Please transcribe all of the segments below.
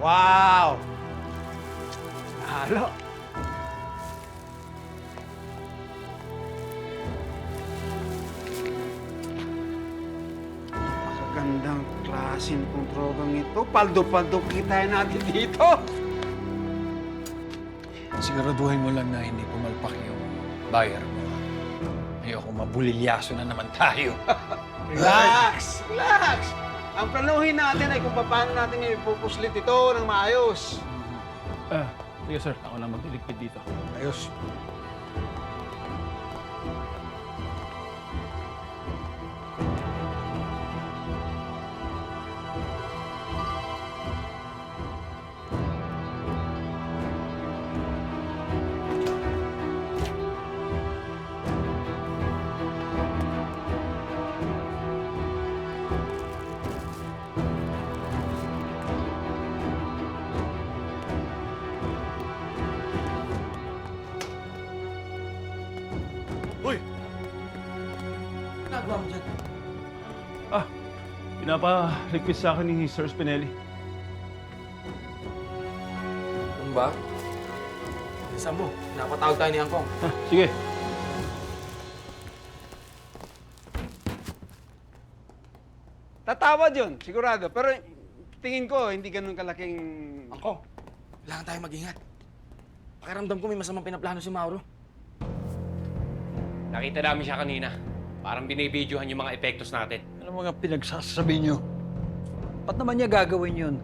Wow! Halo. Makagandang klase nitong drogang ito. Paldo-paldo kita natin dito. Siguraduhin mo lang na hindi pumalpak yung buyer mo. Ayoko mabulilyaso na naman tayo. Relax! Relax! Ang planuhin natin ay kung paano natin ipupuslit ito ng maayos. Sige sir, ako na magliligpit dito. Ayos. Uy! Nagawa mo dyan? Pinapa-request sa akin ni Sir Spinelli. Ano ba? Isa mo, napatawag tayo ni Angkong. Sige. Tatawad yun, sigurado. Pero tingin ko, hindi ganun kalaking... Angkong, kailangan tayo mag-ingat. Pakiramdam ko may masamang pinaplano si Mauro. Nakita namin siya kanina. Parang binibidyohan yung mga epektos natin. Ano mga pinagsasabi nyo? Ba't naman niya gagawin yun?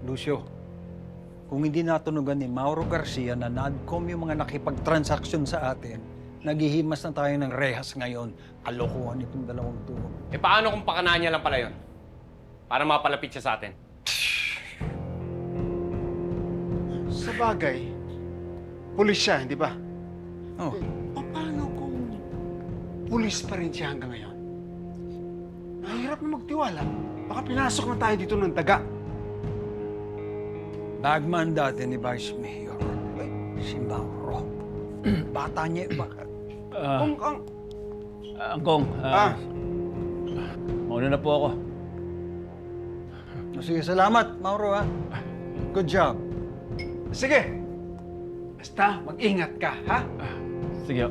Lucio, kung hindi natunugan ni Mauro Garcia na NADCOM yung mga nakipagtransaksyon sa atin, naghihimas na tayo ng rehas ngayon. Kalokohan itong dalawang to. Eh paano kung pakanaan niya lang pala yun? Para mapalapit siya sa atin. Sa bagay, pulis siya, hindi ba? Oh, Paano kung pulis pa rin siya hanggang ngayon? Mahirap na magtiwala. Baka pinasok na tayo dito ng daga. bagman dati ni Vice Mayor. Si Mauro. Bata niya, baka... Angkong, mauna na po ako. Sige, salamat, Mauro, ha? Good job. Sige. Basta, mag-ingat ka, ha? Sige.